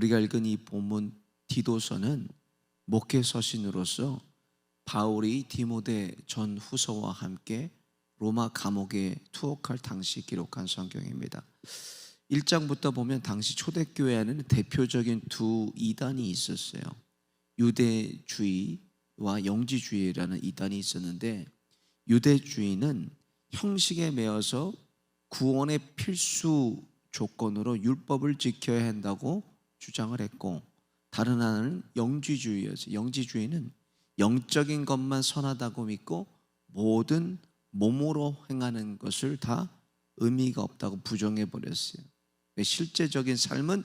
우리가 읽은 이 본문 디도서는 목회 서신으로서 바울이 디모데 전 후서와 함께 로마 감옥에 투옥할 당시 기록한 성경입니다. 1장부터 보면 당시 초대교회 안에는 대표적인 두 이단이 있었어요. 유대주의와 영지주의라는 이단이 있었는데, 유대주의는 형식에 매여서 구원의 필수 조건으로 율법을 지켜야 한다고 주장을 했고, 다른 하나는 영지주의였어요. 영지주의는 영적인 것만 선하다고 믿고 모든 몸으로 행하는 것을 다 의미가 없다고 부정해 버렸어요. 실제적인 삶은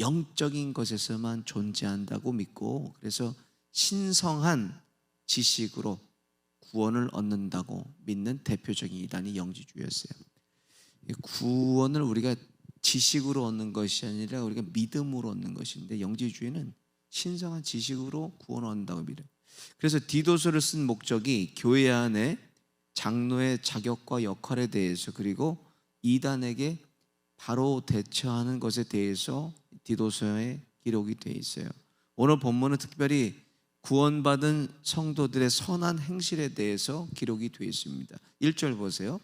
영적인 것에서만 존재한다고 믿고, 그래서 신성한 지식으로 구원을 얻는다고 믿는 대표적인 이단이 영지주의였어요. 구원을 우리가 지식으로 얻는 것이 아니라 우리가 믿음으로 얻는 것인데, 영지주의는 신성한 지식으로 구원을 얻는다고 믿어요. 그래서 디도서를 쓴 목적이 교회 안에 장로의 자격과 역할에 대해서, 그리고 이단에게 바로 대처하는 것에 대해서 디도서에 기록이 되어 있어요. 오늘 본문은 특별히 구원받은 성도들의 선한 행실에 대해서 기록이 되어 있습니다. 1절 보세요.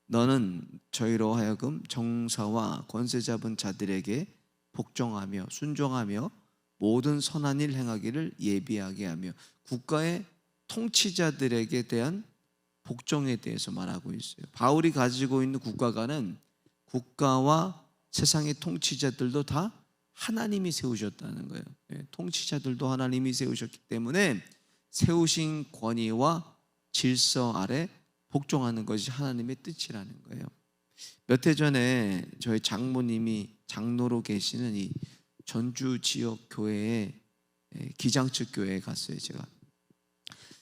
너는 저희로 하여금 정사와 권세 잡은 자들에게 복종하며 순종하며 모든 선한 일 행하기를 예비하게 하며, 국가의 통치자들에게 대한 복종에 대해서 말하고 있어요. 바울이 가지고 있는 국가관은 국가와 세상의 통치자들도 다 하나님이 세우셨다는 거예요. 통치자들도 하나님이 세우셨기 때문에 세우신 권위와 질서 아래 복종하는 것이 하나님의 뜻이라는 거예요. 몇 해 전에 저희 장모님이 장로로 계시는 이 전주 지역 교회에, 기장측 교회에 갔어요. 제가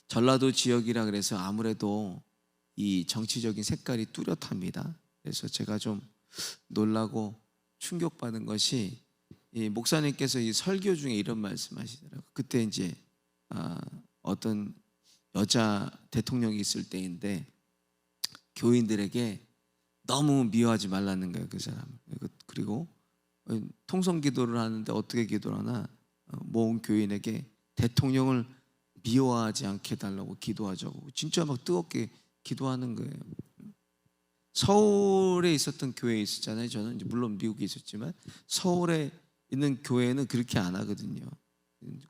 전라도 지역이라 그래서 아무래도 이 정치적인 색깔이 뚜렷합니다. 그래서 제가 좀 놀라고 충격받은 것이, 이 목사님께서 이 설교 중에 이런 말씀하시더라고요. 그때 이제 어떤 여자 대통령이 있을 때인데 교인들에게 너무 미워하지 말라는 거예요, 그 사람을. 그리고 통성 기도를 하는데 어떻게 기도를 하나, 모은 교인에게 대통령을 미워하지 않게 해달라고 기도하자고 진짜 막 뜨겁게 기도하는 거예요. 서울에 있었던 교회에 있었잖아요. 저는 이제 물론 미국에 있었지만 서울에 있는 교회는 그렇게 안 하거든요.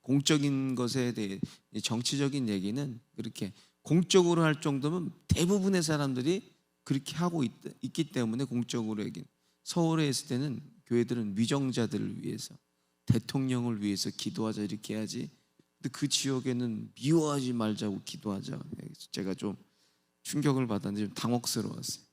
공적인 것에 대해 정치적인 얘기는 그렇게 공적으로 할 정도면 대부분의 사람들이 그렇게 하고 있기 때문에 공적으로 얘기는. 서울에 있을 때는 교회들은 위정자들을 위해서, 대통령을 위해서 기도하자 이렇게 해야지. 근데 그 지역에는 미워하지 말자고 기도하자. 제가 좀 충격을 받았는데 좀 당혹스러웠어요.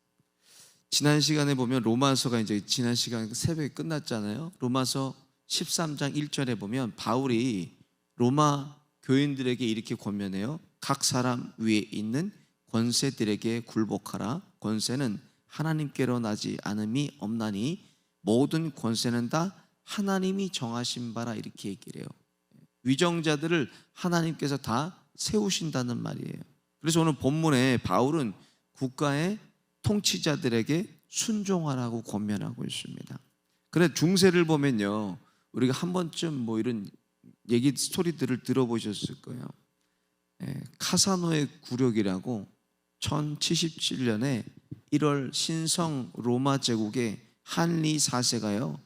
지난 시간에 보면 로마서가 이제 지난 시간 새벽에 끝났잖아요. 로마서 13장 1절에 보면 바울이 로마 교인들에게 이렇게 권면해요. 각 사람 위에 있는 권세들에게 굴복하라. 권세는 하나님께로 나지 않음이 없나니 모든 권세는 다 하나님이 정하신 바라, 이렇게 얘기를 해요. 위정자들을 하나님께서 다 세우신다는 말이에요. 그래서 오늘 본문에 바울은 국가의 통치자들에게 순종하라고 권면하고 있습니다. 그런데 중세를 보면요, 우리가 한 번쯤 뭐 이런 얘기 스토리들을 들어보셨을 거예요. 카사노의 굴욕이라고 1077년에 1월 신성 로마 제국의 한리 4세가요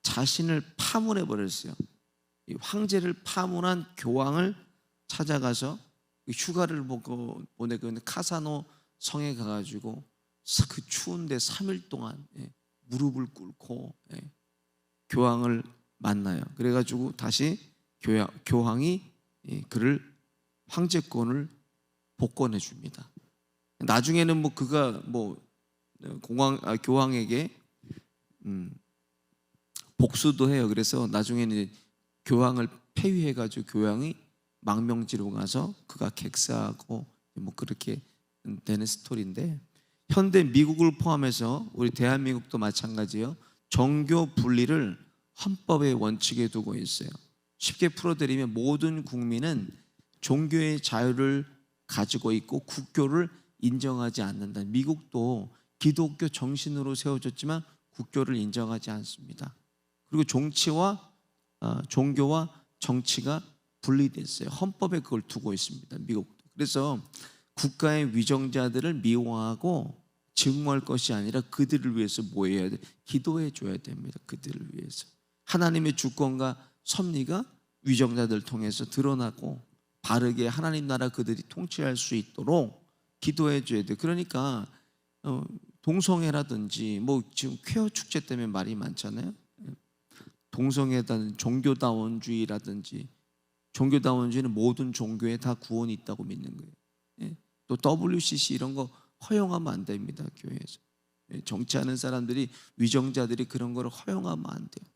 자신을 파문해 버렸어요. 황제를 파문한 교황을 찾아가서 휴가를 보내고 있는 카사노 성에 가가지고 그 추운데 3일 동안 무릎을 꿇고 교황을 만나요. 그래가지고 다시 교황이 그를 황제권을 복권해 줍니다. 나중에는 뭐 그가 뭐 교황에게 복수도 해요. 그래서 나중에는 교황을 폐위해가지고 교황이 망명지로 가서 그가 객사하고 뭐 그렇게 되는 스토리인데, 현대 미국을 포함해서 우리 대한민국도 마찬가지예요. 정교 분리를 헌법의 원칙에 두고 있어요. 쉽게 풀어드리면 모든 국민은 종교의 자유를 가지고 있고 국교를 인정하지 않는다. 미국도 기독교 정신으로 세워졌지만 국교를 인정하지 않습니다. 그리고 정치와 종교와 정치가 분리됐어요. 헌법에 그걸 두고 있습니다. 미국도. 그래서 국가의 위정자들을 미워하고 증오할 것이 아니라 그들을 위해서 뭐 해야 돼? 기도해 줘야 됩니다. 그들을 위해서. 하나님의 주권과 섭리가 위정자들을 통해서 드러나고 바르게 하나님 나라 그들이 통치할 수 있도록 기도해 줘야 돼. 그러니까 동성애라든지 뭐 지금 퀘어 축제 때문에 말이 많잖아요. 동성애라든지 종교다원주의라든지, 종교다원주의는 모든 종교에 다 구원이 있다고 믿는 거예요. 또 WCC 이런 거 허용하면 안 됩니다. 교회에서. 정치하는 사람들이, 위정자들이 그런 걸 허용하면 안 돼요.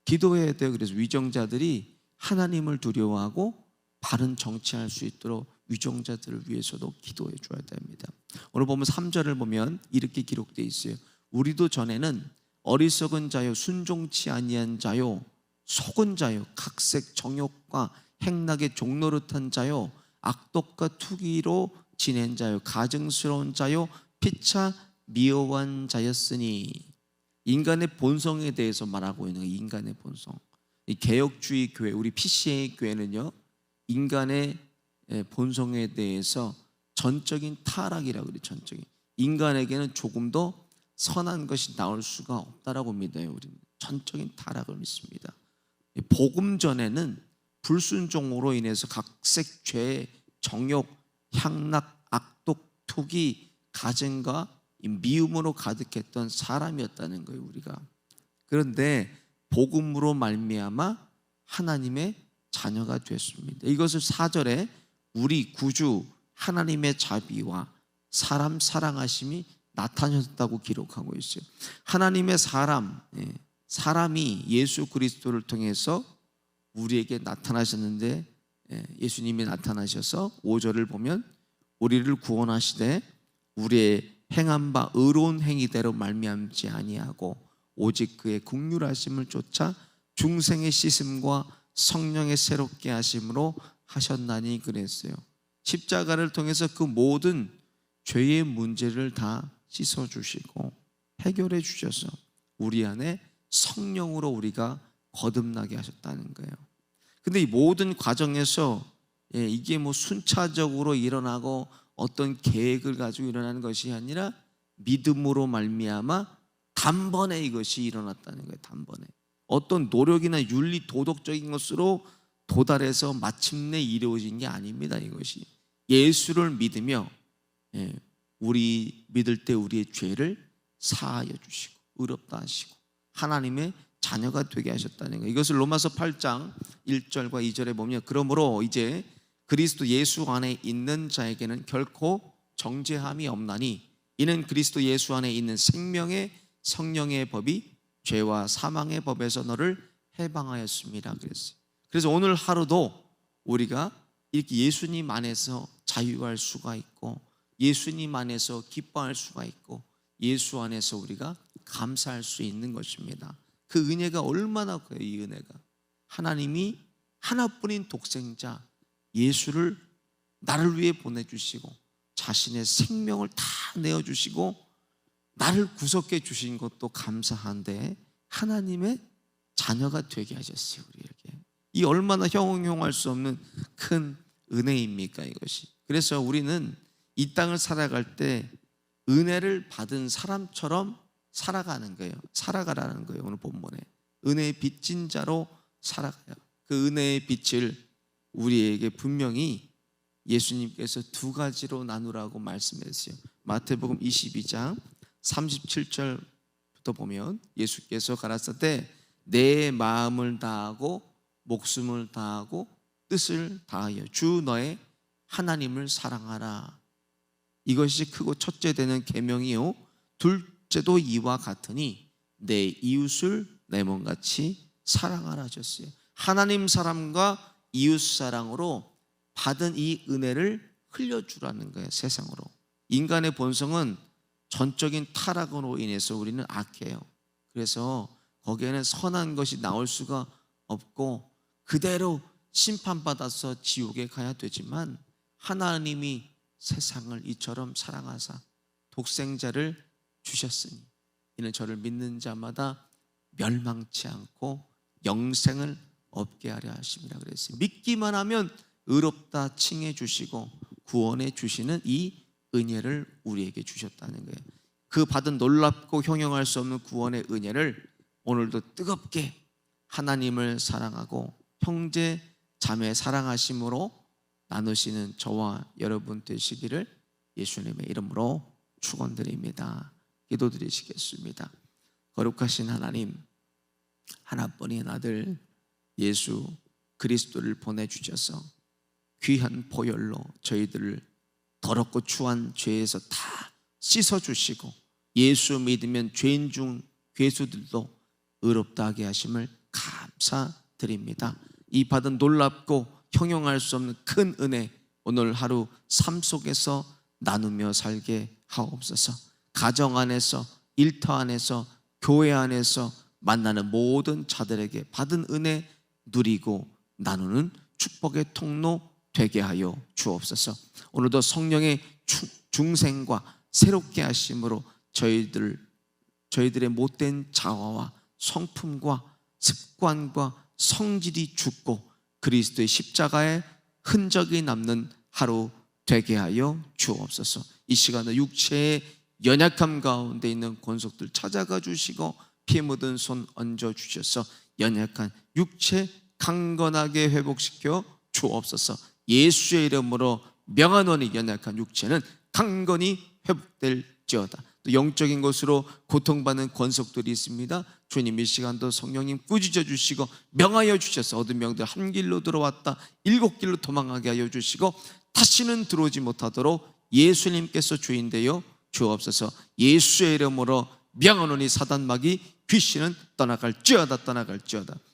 기도해야 돼요. 그래서 위정자들이 하나님을 두려워하고 바른 정치할 수 있도록 위정자들을 위해서도 기도해 줘야 됩니다. 오늘 보면 3절을 보면 이렇게 기록되어 있어요. 우리도 전에는 어리석은 자요, 순종치 아니한 자요, 속은 자요, 각색 정욕과 행락의 종노릇한 자요, 악독과 투기로 지낸 자요, 가증스러운 자요, 피차 미워한 자였으니. 인간의 본성에 대해서 말하고 있는 거예요. 인간의 본성. 이 개혁주의 교회, 우리 PCA 교회는요, 인간의 본성에 대해서 전적인 타락이라고 그래요. 전적인. 인간에게는 조금 더 선한 것이 나올 수가 없다라고 믿어요. 우리는 전적인 타락을 믿습니다. 복음 전에는 불순종으로 인해서 각색 죄, 정욕, 향락, 악독, 투기, 가증과 미움으로 가득했던 사람이었다는 거예요. 우리가. 그런데 복음으로 말미암아 하나님의 자녀가 됐습니다. 이것을 4절에 우리 구주 하나님의 자비와 사람 사랑하심이 나타났다고 기록하고 있어요. 하나님의 사람이 예수 그리스도를 통해서 우리에게 나타나셨는데, 예수님이 나타나셔서 5절을 보면 우리를 구원하시되 우리의 행한 바 의로운 행위대로 말미암지 아니하고 오직 그의 긍휼하심을 쫓아 중생의 씻음과 성령의 새롭게 하심으로 하셨나니 그랬어요. 십자가를 통해서 그 모든 죄의 문제를 다 씻어주시고 해결해 주셔서 우리 안에 성령으로 우리가 거듭나게 하셨다는 거예요. 근데 이 모든 과정에서 이게 뭐 순차적으로 일어나고 어떤 계획을 가지고 일어나는 것이 아니라 믿음으로 말미암아 단번에 이것이 일어났다는 거예요. 단번에. 어떤 노력이나 윤리 도덕적인 것으로 도달해서 마침내 이루어진 게 아닙니다. 이것이 예수를 믿으며 우리 믿을 때 우리의 죄를 사하여 주시고 의롭다 하시고 하나님의 자녀가 되게 하셨다는 거예요. 이것을 로마서 8장 1절과 2절에 보면 그러므로 이제 그리스도 예수 안에 있는 자에게는 결코 정죄함이 없나니 이는 그리스도 예수 안에 있는 생명의 성령의 법이 죄와 사망의 법에서 너를 해방하였습니다. 그랬어요. 그래서 오늘 하루도 우리가 이렇게 예수님 안에서 자유할 수가 있고 예수님 안에서 기뻐할 수가 있고 예수 안에서 우리가 감사할 수 있는 것입니다. 그 은혜가 얼마나 커요. 이 은혜가 하나님이 하나뿐인 독생자 예수를 나를 위해 보내주시고 자신의 생명을 다 내어주시고 나를 구속해 주신 것도 감사한데 하나님의 자녀가 되게 하셨어요. 우리에게 이 얼마나 형용할 수 없는 큰 은혜입니까 이것이. 그래서 우리는 이 땅을 살아갈 때 은혜를 받은 사람처럼 살아가는 거예요. 살아가라는 거예요. 오늘 본문에 은혜의 빚진 자로 살아가요. 그 은혜의 빛을 우리에게 분명히 예수님께서 두 가지로 나누라고 말씀했어요. 마태복음 22장 37절부터 보면 예수께서 가라사대 내 마음을 다하고 목숨을 다하고 뜻을 다하여 주 너의 하나님을 사랑하라. 이것이 크고 첫째 되는 계명이요 둘째도 이와 같으니 내 이웃을 내 몸같이 사랑하라 하셨어요. 하나님 사랑과 이웃 사랑으로 받은 이 은혜를 흘려주라는 거예요. 세상으로. 인간의 본성은 전적인 타락으로 인해서 우리는 악해요. 그래서 거기에는 선한 것이 나올 수가 없고 그대로 심판받아서 지옥에 가야 되지만 하나님이 세상을 이처럼 사랑하사 독생자를 주셨으니 이는 저를 믿는 자마다 멸망치 않고 영생을 얻게 하려 하심이라 그랬어요. 믿기만 하면 의롭다 칭해 주시고 구원해 주시는 이 은혜를 우리에게 주셨다는 거예요. 그 받은 놀랍고 형용할 수 없는 구원의 은혜를 오늘도 뜨겁게 하나님을 사랑하고 형제 자매 사랑하심으로 나누시는 저와 여러분 되시기를 예수님의 이름으로 축원드립니다. 기도드리시겠습니다. 거룩하신 하나님, 하나뿐인 아들 예수 그리스도를 보내주셔서 귀한 보혈로 저희들을 더럽고 추한 죄에서 다 씻어주시고 예수 믿으면 죄인 중 괴수들도 의롭다 하게 하심을 감사드립니다. 이 받은 놀랍고 형용할 수 없는 큰 은혜 오늘 하루 삶 속에서 나누며 살게 하옵소서. 가정 안에서, 일터 안에서, 교회 안에서 만나는 모든 자들에게 받은 은혜 누리고 나누는 축복의 통로 되게 하여 주옵소서. 오늘도 성령의 중생과 새롭게 하심으로 저희들의 못된 자화와 성품과 습관과 성질이 죽고 그리스도의 십자가의 흔적이 남는 하루 되게 하여 주옵소서. 이 시간에 육체의 연약함 가운데 있는 권속들 찾아가 주시고 피 묻은 손 얹어 주셔서 연약한 육체 강건하게 회복시켜 주옵소서. 예수의 이름으로 명하노니 연약한 육체는 강건히 회복될지어다. 또 영적인 것으로 고통받는 권속들이 있습니다. 주님 이 시간도 성령님 꾸짖어 주시고 명하여 주셔서 얻은 명들 한 길로 들어왔다 7길로 도망가게 하여 주시고 다시는 들어오지 못하도록 예수님께서 주인 되어 주옵소서. 예수의 이름으로 명하노니 사단마귀 귀신은 떠나갈지어다.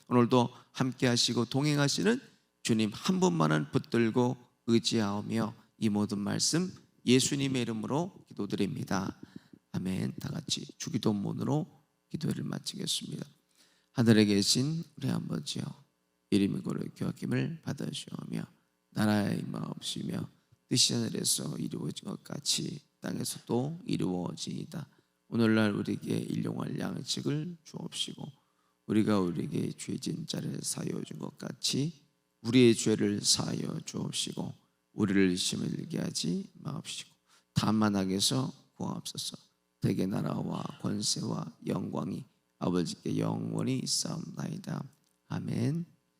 오늘도 함께 하시고 동행하시는 주님 한 분만을 붙들고 의지하오며 이 모든 말씀 예수님의 이름으로 기도드립니다. 아멘. 다 같이 주기도문으로 기도를 마치겠습니다. 하늘에 계신 우리 아버지여, 이름이 거룩히 여김을 받으시오며 나라의 임하옵시며 뜻이 하늘에서 이루어진 것 같이 땅에서도 이루어지이다. 오늘날 우리에게 일용할 양식을 주옵시고 우리가 우리에게 죄진 자를 사하여 준 것 같이 우리의 죄를 사하여 주옵시고 우리를 시험에 들게 하지 마옵시고 다만 악에서 구하옵소서. 대개 나라와 권세와 영광이 아버지께 영원히 있사옵나이다. 아멘.